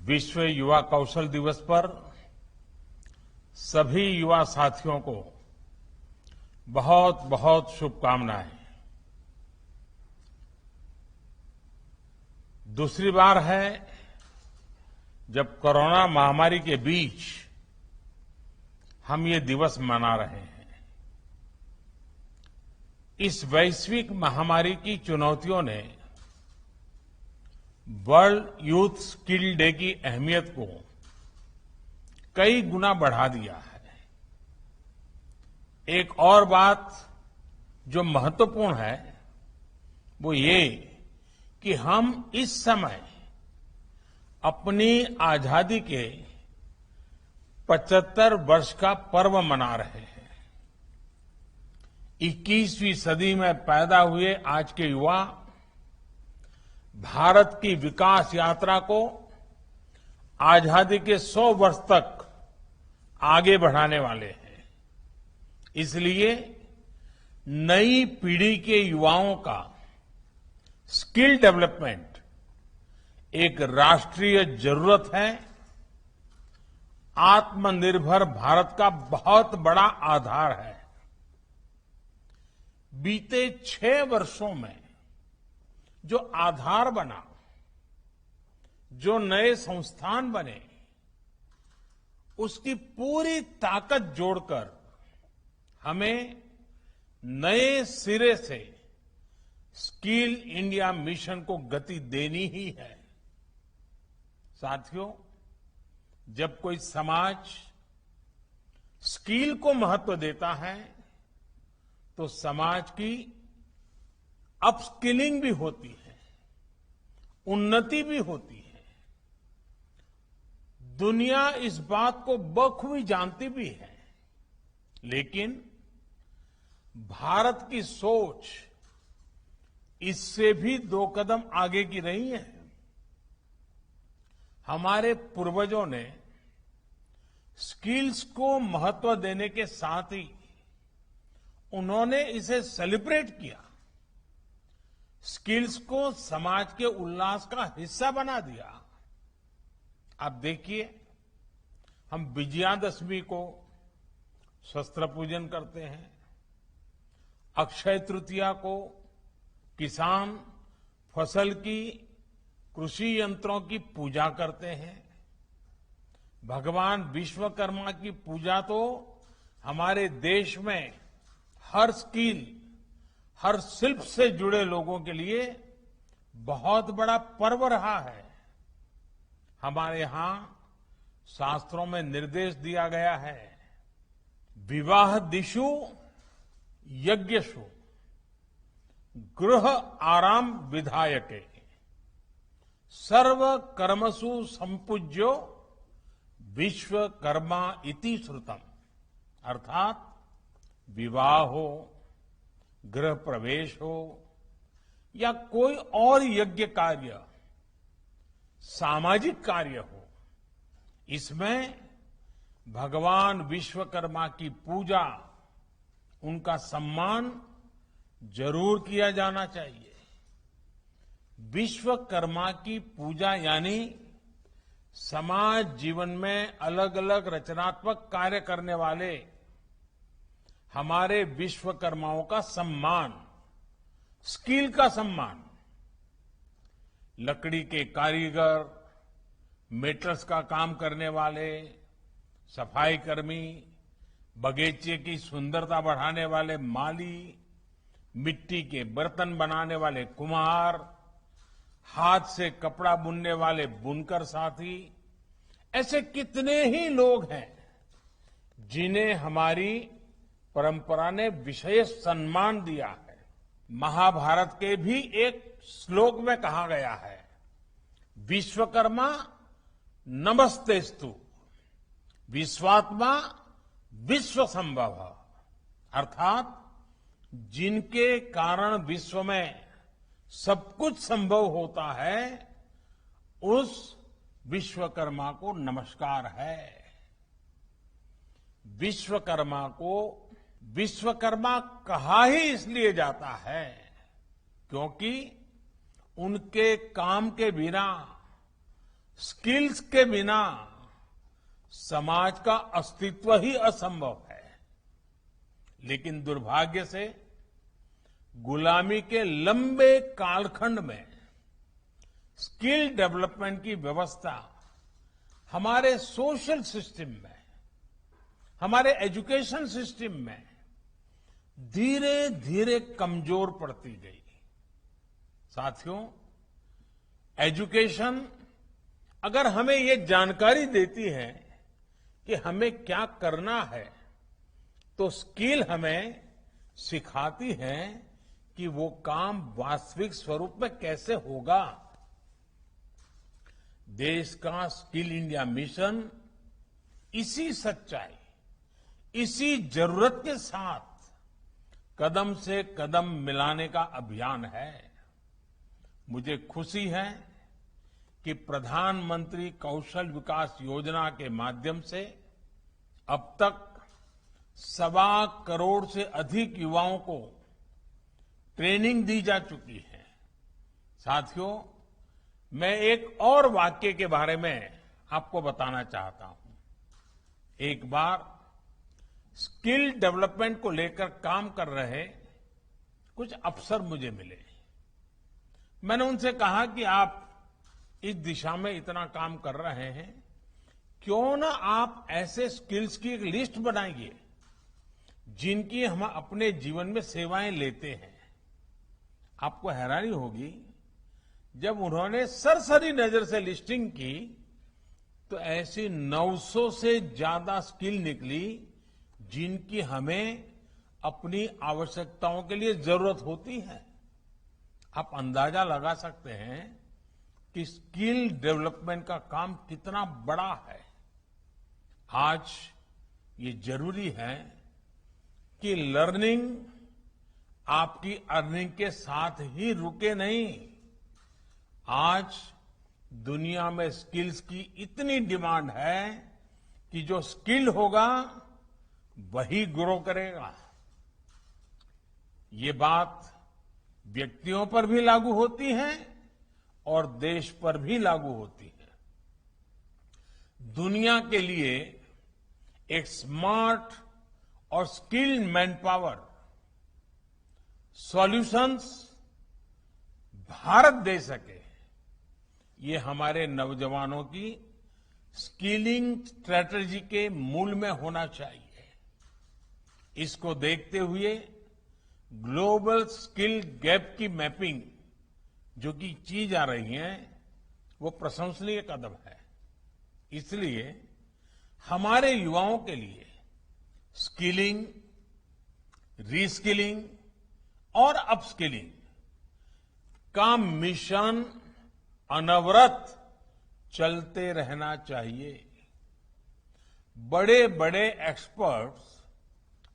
विश्व युवा कौशल दिवस पर सभी युवा साथियों को बहुत बहुत शुभकामनाएं। दूसरी बार है जब कोरोना महामारी के बीच हम ये दिवस मना रहे हैं। इस वैश्विक महामारी की चुनौतियों ने वर्ल्ड यूथ स्किल डे की अहमियत को कई गुना बढ़ा दिया है। एक और बात जो महत्वपूर्ण है वो ये कि हम इस समय अपनी आजादी के 75 वर्ष का पर्व मना रहे हैं। 21वीं सदी में पैदा हुए आज के युवा भारत की विकास यात्रा को आजादी के 100 वर्ष तक आगे बढ़ाने वाले हैं। इसलिए नई पीढ़ी के युवाओं का स्किल डेवलपमेंट एक राष्ट्रीय जरूरत है। आत्मनिर्भर भारत का बहुत बड़ा आधार है। बीते 6 वर्षों में जो आधार बना, जो नए संस्थान बने, उसकी पूरी ताकत जोड़कर हमें नए सिरे से स्किल इंडिया मिशन को गति देनी ही है। साथियों, जब कोई समाज स्किल को महत्व देता है तो समाज की अपस्किलिंग भी होती है, उन्नति भी होती है। दुनिया इस बात को बखूबी जानती भी है, लेकिन भारत की सोच इससे भी 2 कदम आगे की रही है। हमारे पूर्वजों ने स्किल्स को महत्व देने के साथ ही उन्होंने इसे सेलिब्रेट किया, स्किल्स को समाज के उल्लास का हिस्सा बना दिया। आप देखिए, हम विजयादशमी को शस्त्र पूजन करते हैं, अक्षय तृतीया को किसान फसल की कृषि यंत्रों की पूजा करते हैं, भगवान विश्वकर्मा की पूजा तो हमारे देश में हर स्किल, हर शिल्प से जुड़े लोगों के लिए बहुत बड़ा पर्व रहा है। हमारे यहां शास्त्रों में निर्देश दिया गया है, विवाह दिशु यज्ञशु गृह आराम विधायके सर्व कर्मसु संपूज्यो विश्वकर्मा इति श्रुतम। अर्थात विवाह हो, गृह प्रवेश हो या कोई और यज्ञ कार्य, सामाजिक कार्य हो, इसमें भगवान विश्वकर्मा की पूजा, उनका सम्मान जरूर किया जाना चाहिए। विश्वकर्मा की पूजा यानी समाज जीवन में अलग अलग रचनात्मक कार्य करने वाले हमारे विश्वकर्माओं का सम्मान, स्किल का सम्मान। लकड़ी के कारीगर, मेटल्स का काम करने वाले, सफाई कर्मी, बगीचे की सुंदरता बढ़ाने वाले माली, मिट्टी के बर्तन बनाने वाले कुम्हार, हाथ से कपड़ा बुनने वाले बुनकर साथी, ऐसे कितने ही लोग हैं जिन्हें हमारी परंपरा ने विशेष सम्मान दिया है। महाभारत के भी एक श्लोक में कहा गया है, विश्वकर्मा नमस्तेस्तु विश्वात्मा विश्व संभव। अर्थात जिनके कारण विश्व में सब कुछ संभव होता है, उस विश्वकर्मा को नमस्कार है। विश्वकर्मा को विश्वकर्मा कहा ही इसलिए जाता है क्योंकि उनके काम के बिना स्किल्स के बिना समाज का अस्तित्व ही असंभव है। लेकिन दुर्भाग्य से गुलामी के लंबे कालखंड में स्किल डेवलपमेंट की व्यवस्था हमारे सोशल सिस्टम में, हमारे एजुकेशन सिस्टम में धीरे धीरे कमजोर पड़ती गई। साथियों, एजुकेशन अगर हमें ये जानकारी देती है कि हमें क्या करना है, तो स्किल हमें सिखाती है कि वो काम वास्तविक स्वरूप में कैसे होगा। देश का स्किल इंडिया मिशन इसी सच्चाई, इसी जरूरत के साथ कदम से कदम मिलाने का अभियान है। मुझे खुशी है कि प्रधानमंत्री कौशल विकास योजना के माध्यम से अब तक 1.25 करोड़ से अधिक युवाओं को ट्रेनिंग दी जा चुकी है। साथियों, मैं एक और वाक्य के बारे में आपको बताना चाहता हूं। एक बार स्किल डेवलपमेंट को लेकर काम कर रहे कुछ अफसर मुझे मिले। मैंने उनसे कहा कि आप इस दिशा में इतना काम कर रहे हैं, क्यों ना आप ऐसे स्किल्स की एक लिस्ट बनाइए जिनकी हम अपने जीवन में सेवाएं लेते हैं। आपको हैरानी होगी, जब उन्होंने सरसरी नजर से लिस्टिंग की तो ऐसी 900 से ज्यादा स्किल निकली जिनकी हमें अपनी आवश्यकताओं के लिए जरूरत होती है। आप अंदाजा लगा सकते हैं कि स्किल डेवलपमेंट का काम कितना बड़ा है। आज ये जरूरी है कि लर्निंग आपकी अर्निंग के साथ ही रुके नहीं। आज दुनिया में स्किल्स की इतनी डिमांड है कि जो स्किल होगा वही ग्रो करेगा। ये बात व्यक्तियों पर भी लागू होती है और देश पर भी लागू होती है। दुनिया के लिए एक स्मार्ट और skilled man power solutions Bharat दे सके, ये हमारे नौजवानों की स्किलिंग स्ट्रेटजी के मूल में होना चाहिए। इसको देखते हुए ग्लोबल स्किल गैप की मैपिंग जो कि की जा रही है, वो प्रशंसनीय कदम है। इसलिए हमारे युवाओं के लिए स्किलिंग, रीस्किलिंग और अपस्किलिंग का मिशन अनवरत चलते रहना चाहिए। बड़े बड़े एक्सपर्ट्स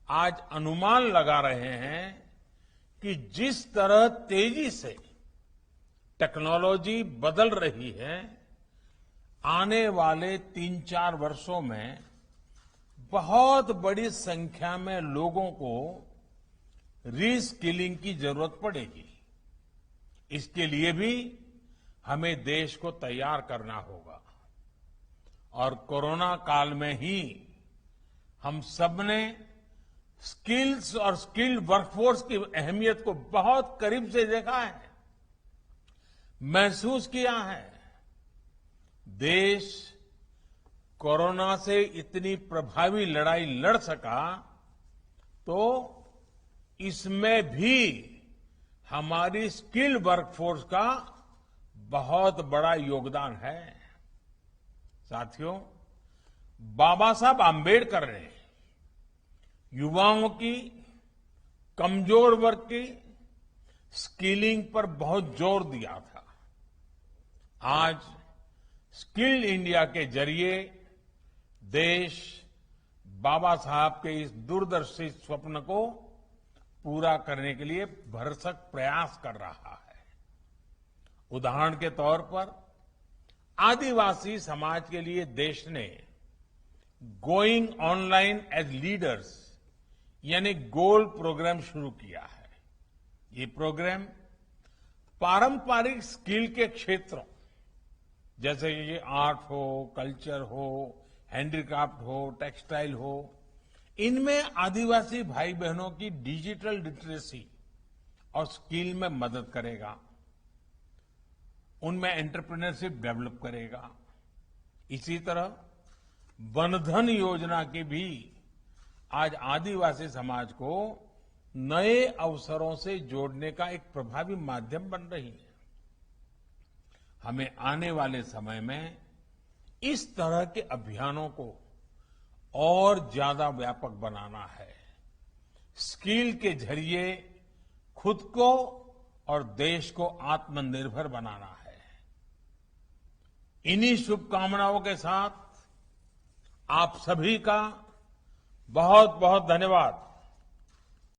आज अनुमान लगा रहे हैं कि जिस तरह तेजी से टेक्नोलॉजी बदल रही है, आने वाले 3-4 वर्षों में बहुत बड़ी संख्या में लोगों को रीस्किलिंग की जरूरत पड़ेगी। इसके लिए भी हमें देश को तैयार करना होगा। और कोरोना काल में ही हम सबने स्किल्स और स्किल्ड वर्कफोर्स की अहमियत को बहुत करीब से देखा है, महसूस किया है। देश कोरोना से इतनी प्रभावी लड़ाई लड़ सका तो इसमें भी हमारी स्किल वर्कफोर्स का बहुत बड़ा योगदान है। साथियों, बाबा साहब आंबेडकर ने युवाओं की, कमजोर वर्ग की स्किलिंग पर बहुत जोर दिया था। आज स्किल इंडिया के जरिए देश बाबा साहब के इस दूरदर्शी स्वप्न को पूरा करने के लिए भरसक प्रयास कर रहा है। उदाहरण के तौर पर आदिवासी समाज के लिए देश ने गोइंग ऑनलाइन एज लीडर्स यानी गोल प्रोग्राम शुरू किया है। ये प्रोग्राम पारंपरिक स्किल के क्षेत्रों जैसे कि आर्ट हो, कल्चर हो, हैंडीक्राफ्ट हो, टेक्सटाइल हो, इनमें आदिवासी भाई बहनों की डिजिटल लिटरेसी और स्किल में मदद करेगा, उनमें एंटरप्रेन्योरशिप डेवलप करेगा। इसी तरह वनधन योजना की भी आज आदिवासी समाज को नए अवसरों से जोड़ने का एक प्रभावी माध्यम बन रही है। हमें आने वाले समय में इस तरह के अभियानों को और ज्यादा व्यापक बनाना है। स्किल के जरिए खुद को और देश को आत्मनिर्भर बनाना है। इन्हीं शुभकामनाओं के साथ आप सभी का बहुत बहुत धन्यवाद।